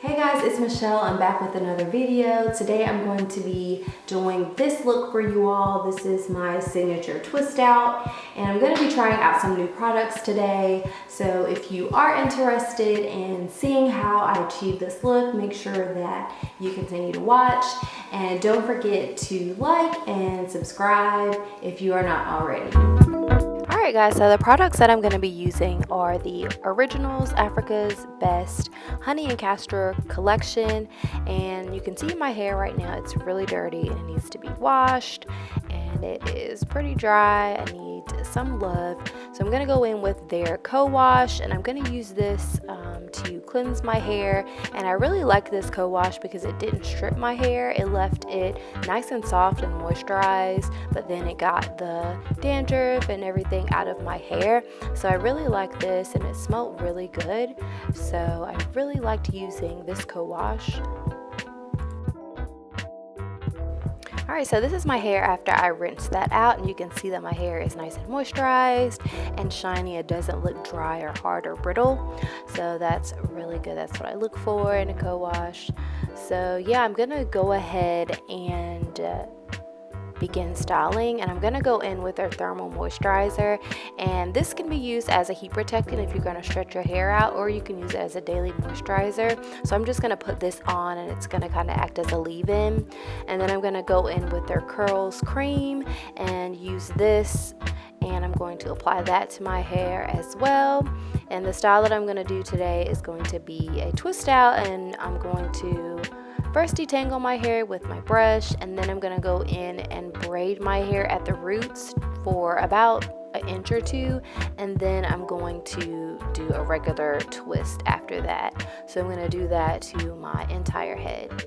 Hey guys, it's Michelle. I'm back with another video. Today I'm going to be doing this look for you all. This is my signature twist out, and I'm going to be trying out some new products today. So if you are interested in seeing how I achieve this look, make sure that you continue to watch, and don't forget to like and subscribe if you are not already. Alright guys, so the products that I'm going to be using are the Originals Africa's Best Honey and Castor collection, and you can see my hair right now, it's really dirty and it needs to be washed, and it is pretty dry. I need some love, so I'm going to go in with their co-wash, and I'm going to use this to cleanse my hair. And I really like this co-wash because it didn't strip my hair, it left it nice and soft and moisturized, but then it got the dandruff and everything out of my hair. So I really like this, and it smelled really good, so I really liked using this co-wash. Alright, so this is my hair after I rinsed that out, and you can see that my hair is nice and moisturized and shiny. It doesn't look dry or hard or brittle, so that's really good. That's what I look for in a co-wash. So yeah, I'm gonna go ahead and begin styling, and I'm going to go in with our thermal moisturizer, and this can be used as a heat protectant if you're going to stretch your hair out, or you can use it as a daily moisturizer. So I'm just going to put this on, and it's going to kind of act as a leave-in, and then I'm going to go in with their curls cream and use this, and I'm going to apply that to my hair as well. And the style that I'm going to do today is going to be a twist out, and I'm going to first detangle my hair with my brush, and then I'm going to go in and braid my hair at the roots for about an inch or two, and then I'm going to do a regular twist after that. So I'm going to do that to my entire head.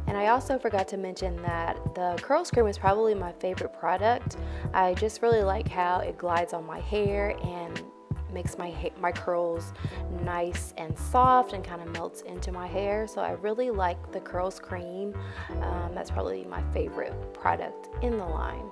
I also forgot to mention that the curl cream is probably my favorite product. I just really like how it glides on my hair and makes my curls nice and soft and kind of melts into my hair. So I really like the curls cream. That's probably my favorite product in the line.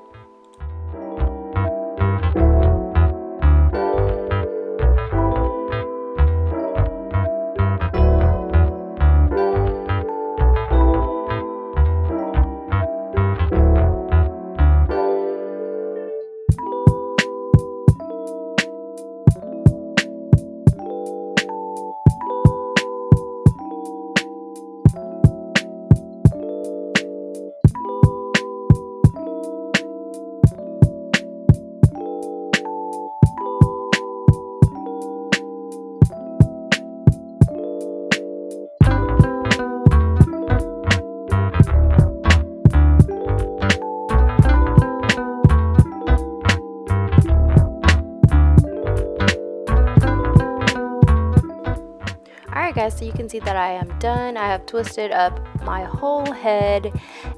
Alright guys, so you can see that I am done. I have twisted up my whole head,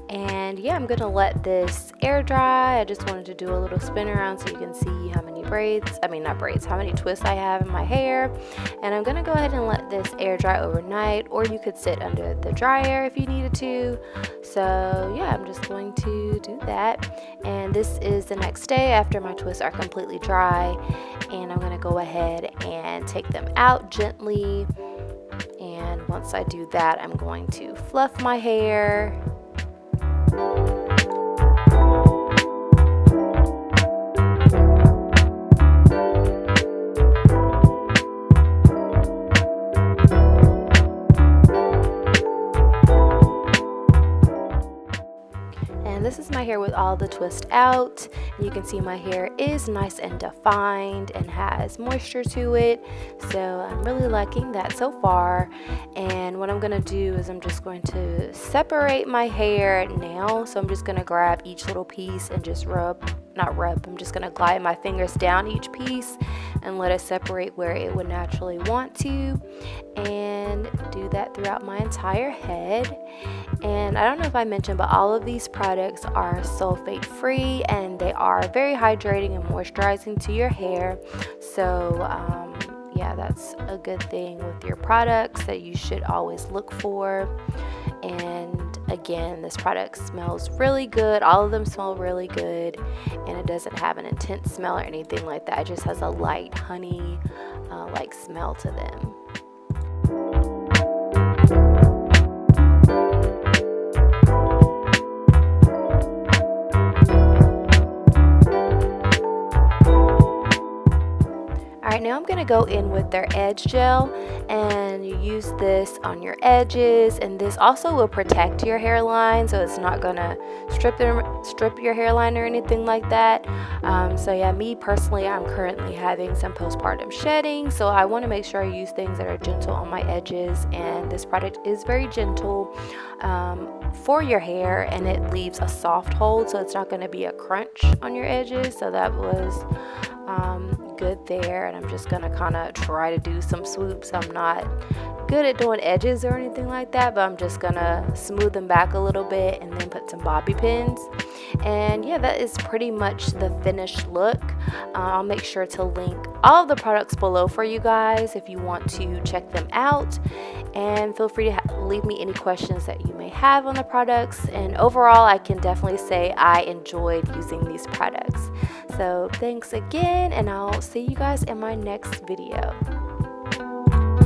and yeah, I'm going to let this air dry. I just wanted to do a little spin around so you can see how many how many twists I have in my hair. And I'm going to go ahead and let this air dry overnight, or you could sit under the dryer if you needed to. So yeah, I'm just going to do that, and this is the next day after my twists are completely dry, and I'm going to go ahead and take them out gently. And once I do that, I'm going to fluff my hair. And this is my hair with all the twist out. You can see my hair is nice and defined and has moisture to it, so I'm really liking that so far. And what I'm going to do is I'm just going to separate my hair now. So I'm just going to grab each little piece and just I'm just going to glide my fingers down each piece and let it separate where it would naturally want to, and do that throughout my entire head. And I don't know if I mentioned, but all of these products are sulfate free, and they are very hydrating and moisturizing to your hair. So yeah, that's a good thing with your products that you should always look for. And again, this product smells really good. All of them smell really good, and it doesn't have an intense smell or anything like that. It just has a light honey like smell to them. Alright, now I'm going to go in with their edge gel, and you use this on your edges, and this also will protect your hairline, so it's not going to strip your hairline or anything like that. So yeah, me personally, I'm currently having some postpartum shedding, so I want to make sure I use things that are gentle on my edges, and this product is very gentle for your hair, and it leaves a soft hold, so it's not going to be a crunch on your edges. So that was good there. And I'm just gonna kind of try to do some swoops. I'm not good at doing edges or anything like that, but I'm just gonna smooth them back a little bit and then put some bobby pins. And yeah, that is pretty much the finished look. I'll make sure to link all of the products below for you guys if you want to check them out, and feel free to leave me any questions that you may have on the products. And overall, I can definitely say I enjoyed using these products. So thanks again, and I'll see you guys in my next video.